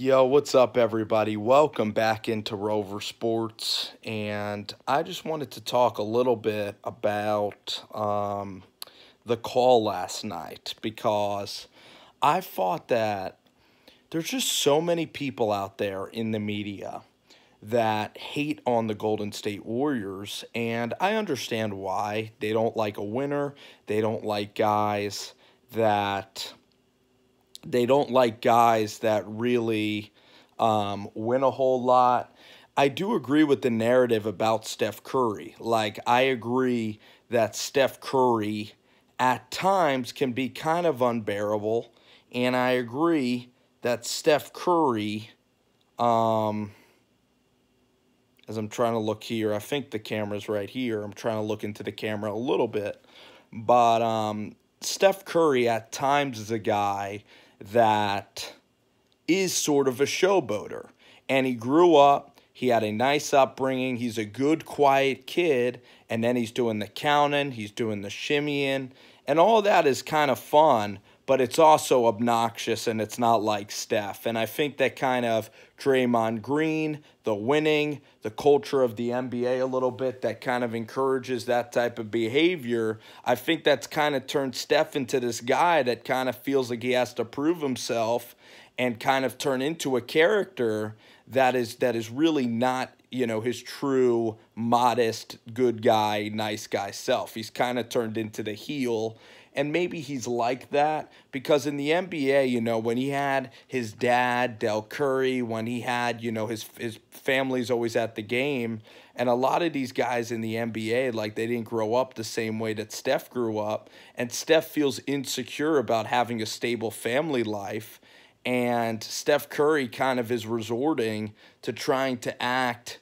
Yo, what's up, everybody? Welcome back into Rover Sports, and I just wanted to talk a little bit about the call last night because I thought that there's just so many people out there in the media that hate on the Golden State Warriors, and I understand why. They don't like a winner. They don't like guys that really win a whole lot. I do agree with the narrative about Steph Curry. Like, I agree that Steph Curry at times can be kind of unbearable, and I agree that Steph Curry, as I'm trying to look here, I think the camera's right here. I'm trying to look into the camera a little bit, but Steph Curry at times is a guy that is sort of a showboater. And he grew up, he had a nice upbringing, he's a good, quiet kid, and then he's doing the counting, he's doing the shimmying, and all that is kind of fun, but it's also obnoxious, and it's not like Steph. And I think that kind of Draymond Green, the winning, the culture of the NBA a little bit, that kind of encourages that type of behavior, I think that's kind of turned Steph into this guy that kind of feels like he has to prove himself and kind of turn into a character that is really not, his true, modest, good guy, nice guy self. He's kind of turned into the heel. And maybe he's like that because in the NBA, when he had his dad, Del Curry, when he had, his family's always at the game, and a lot of these guys in the NBA, like, they didn't grow up the same way that Steph grew up, and Steph feels insecure about having a stable family life, and Steph Curry kind of is resorting to trying to act,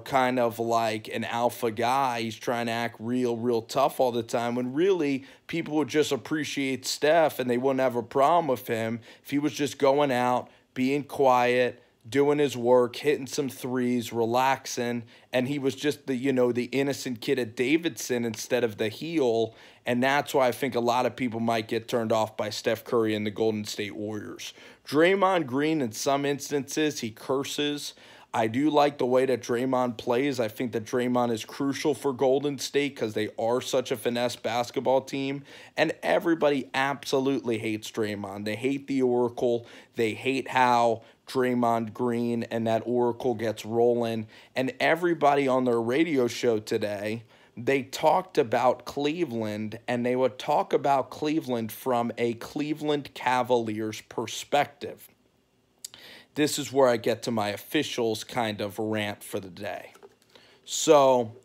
kind of like an alpha guy. He's trying to act real tough all the time when really people would just appreciate Steph and they wouldn't have a problem with him if he was just going out, being quiet, doing his work, hitting some threes, relaxing, and he was just the innocent kid at Davidson instead of the heel. And that's why I think a lot of people might get turned off by Steph Curry and the Golden State Warriors. Draymond Green, in some instances, he curses. I do like the way that Draymond plays. I think that Draymond is crucial for Golden State because they are such a finesse basketball team. And everybody absolutely hates Draymond. They hate the Oracle. They hate how Draymond Green and that Oracle gets rolling. And everybody on their radio show today, they talked about Cleveland, and they would talk about Cleveland from a Cleveland Cavaliers perspective. This is where I get to my officials kind of rant for the day. So,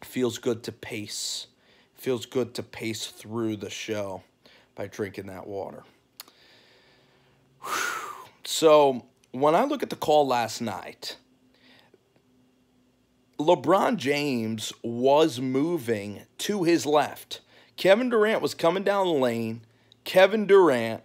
feels good to pace. Feels good to pace through the show by drinking that water. So, when I look at the call last night, LeBron James was moving to his left. Kevin Durant was coming down the lane. Kevin Durant,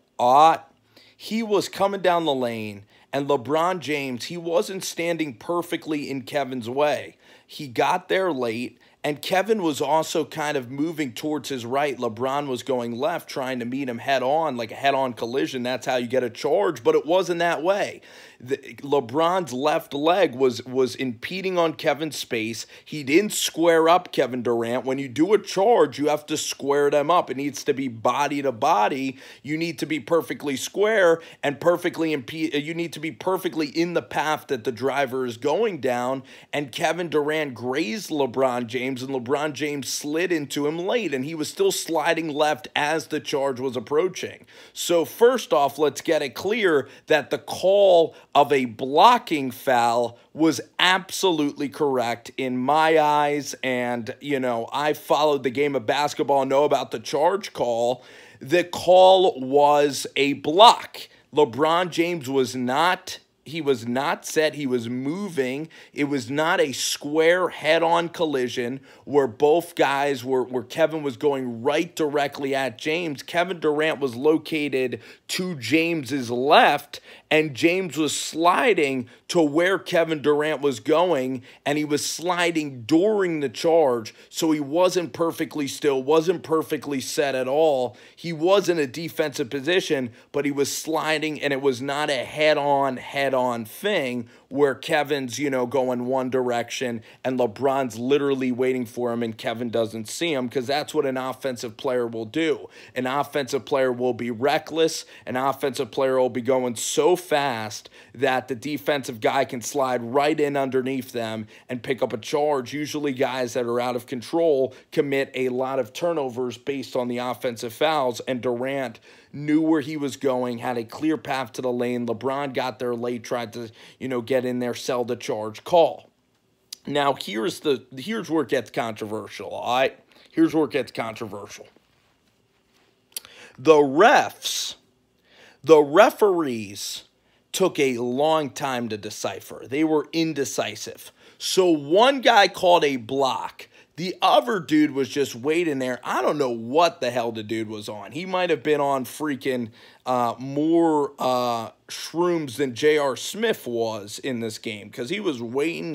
he was coming down the lane, and LeBron James, he wasn't standing perfectly in Kevin's way. He got there late, and Kevin was also kind of moving towards his right. LeBron was going left, trying to meet him head-on, like a head-on collision. That's how you get a charge, but it wasn't that way. LeBron's left leg was impeding on Kevin's space. He didn't square up Kevin Durant. When you do a charge, you have to square them up. It needs to be body to body. You need to be perfectly square and you need to be perfectly in the path that the driver is going down. And Kevin Durant grazed LeBron James, and LeBron James slid into him late, and he was still sliding left as the charge was approaching. So first off, let's get it clear that the call of a blocking foul was absolutely correct in my eyes. And, I followed the game of basketball and know about the charge call. The call was a block. LeBron James was not set. He was moving. It was not a square head-on collision where both guys where Kevin was going right directly at James. Kevin Durant was located to James's left, and James was sliding to where Kevin Durant was going, and he was sliding during the charge, so he wasn't perfectly still, wasn't perfectly set at all. He was in a defensive position, but he was sliding, and it was not a head-on thing where Kevin's, going one direction and LeBron's literally waiting for him and Kevin doesn't see him, because that's what an offensive player will do. An offensive player will be reckless. An offensive player will be going so fast that the defensive guy can slide right in underneath them and pick up a charge. Usually guys that are out of control commit a lot of turnovers based on the offensive fouls, and Durant knew where he was going, had a clear path to the lane. LeBron got there late, tried to, get in there, sell the charge call. Now, here's where it gets controversial, all right? Here's where it gets controversial. The referees took a long time to decipher. They were indecisive. So one guy called a block. The other dude was just waiting there. I don't know what the hell the dude was on. He might have been on freaking more shrooms than J.R. Smith was in this game, because he was waiting.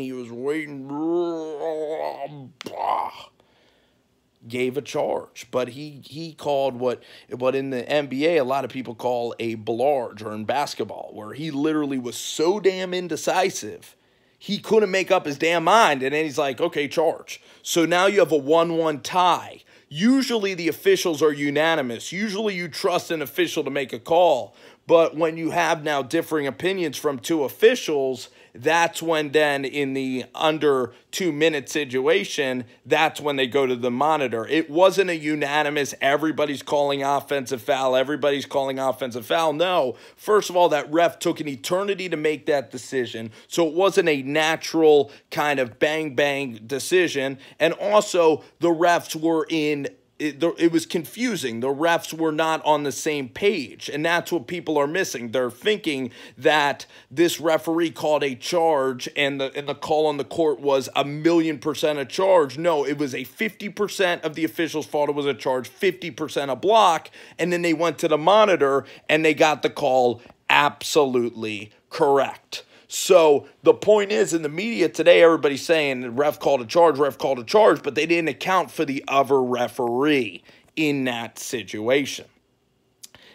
Gave a charge, but he called what in the NBA a lot of people call a blarge, or in basketball, where he literally was so damn indecisive he couldn't make up his damn mind, and then he's like, okay, charge. So now you have a 1-1 tie. Usually the officials are unanimous. Usually you trust an official to make a call. But when you have now differing opinions from two officials, that's when then in the under 2-minute situation, that's when they go to the monitor. It wasn't a unanimous, everybody's calling offensive foul, everybody's calling offensive foul. No. First of all, that ref took an eternity to make that decision, so it wasn't a natural kind of bang-bang decision. And also, the refs were it was confusing. The refs were not on the same page, and that's what people are missing. They're thinking that this referee called a charge and the call on the court was 1,000,000% a charge. No, it was a 50% of the officials thought it was a charge, 50% a block, and then they went to the monitor and they got the call absolutely correct. So the point is, in the media today, everybody's saying the ref called a charge, but they didn't account for the other referee in that situation.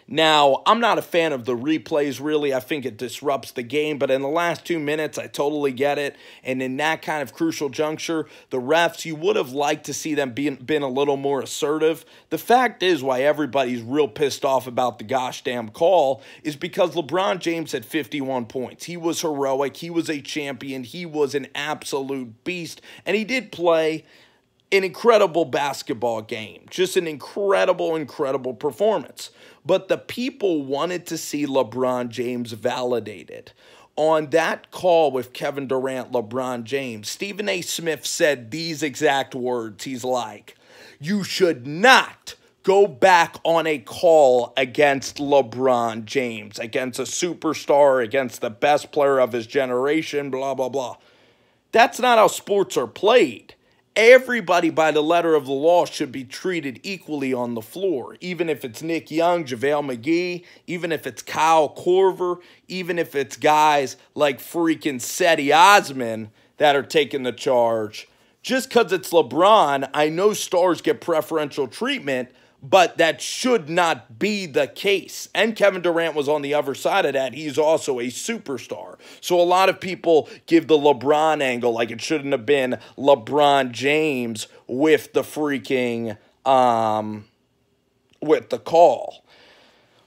Now, I'm not a fan of the replays, really. I think it disrupts the game, but in the last 2 minutes, I totally get it. And in that kind of crucial juncture, the refs, you would have liked to see them been a little more assertive. The fact is, why everybody's real pissed off about the gosh damn call is because LeBron James had 51 points. He was heroic. He was a champion. He was an absolute beast. And he did play an incredible basketball game. Just an incredible performance. But the people wanted to see LeBron James validated. On that call with Kevin Durant, LeBron James, Stephen A. Smith said these exact words. He's like, you should not go back on a call against LeBron James, against a superstar, against the best player of his generation, blah, blah, blah. That's not how sports are played. Everybody, by the letter of the law, should be treated equally on the floor, even if it's Nick Young, JaVale McGee, even if it's Kyle Korver, even if it's guys like freaking Cedi Osman that are taking the charge. Just because it's LeBron, I know stars get preferential treatment, but that should not be the case. And Kevin Durant was on the other side of that. He's also a superstar. So a lot of people give the LeBron angle, like it shouldn't have been LeBron James with the freaking, with the call.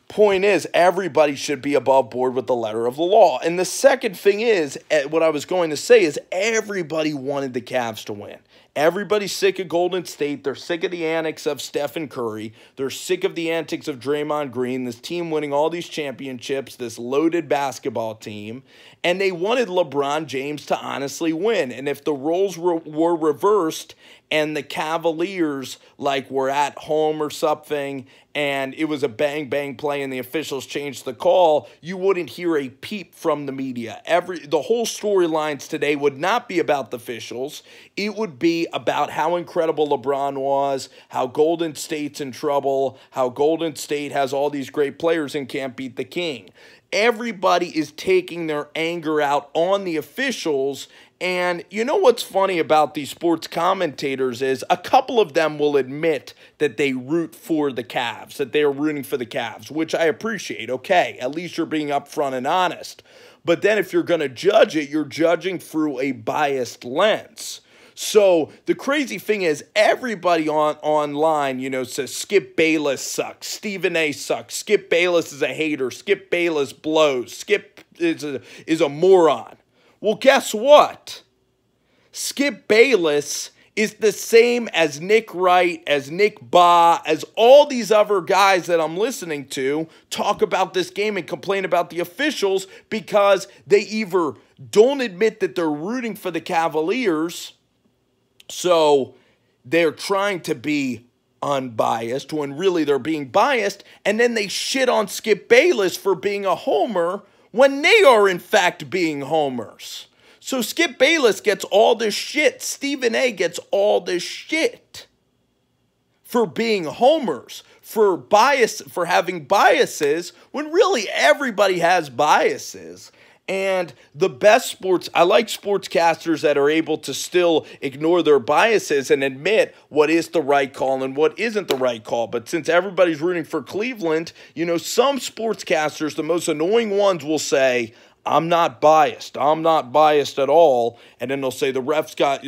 Point is, everybody should be above board with the letter of the law. And the second thing is, what I was going to say is, everybody wanted the Cavs to win. Everybody's sick of Golden State. They're sick of the antics of Stephen Curry. They're sick of the antics of Draymond Green, this team winning all these championships, this loaded basketball team. And they wanted LeBron James to honestly win. And if the roles were reversed and the Cavaliers were at home or something and it was a bang-bang play and the officials changed the call, you wouldn't hear a peep from the media. The whole storylines today would not be about the officials. It would be me about how incredible LeBron was, how Golden State's in trouble, how Golden State has all these great players and can't beat the King. Everybody is taking their anger out on the officials. And you know what's funny about these sports commentators is a couple of them will admit that they root for the Cavs, that they are rooting for the Cavs, which I appreciate. Okay, at least you're being upfront and honest. But then if you're going to judge it, you're judging through a biased lens. So the crazy thing is everybody online, says Skip Bayless sucks, Stephen A sucks, Skip Bayless is a hater, Skip Bayless blows, Skip is a moron. Well, guess what? Skip Bayless is the same as Nick Wright, as Nick Baugh, as all these other guys that I'm listening to talk about this game and complain about the officials because they either don't admit that they're rooting for the Cavaliers, so they're trying to be unbiased when really they're being biased, and then they shit on Skip Bayless for being a homer when they are in fact being homers. So Skip Bayless gets all this shit. Stephen A gets all this shit for being homers, for having biases, when really everybody has biases. And the best I like sportscasters that are able to still ignore their biases and admit what is the right call and what isn't the right call. But since everybody's rooting for Cleveland, some sportscasters, the most annoying ones, will say, I'm not biased. I'm not biased at all. And then they'll say the refs got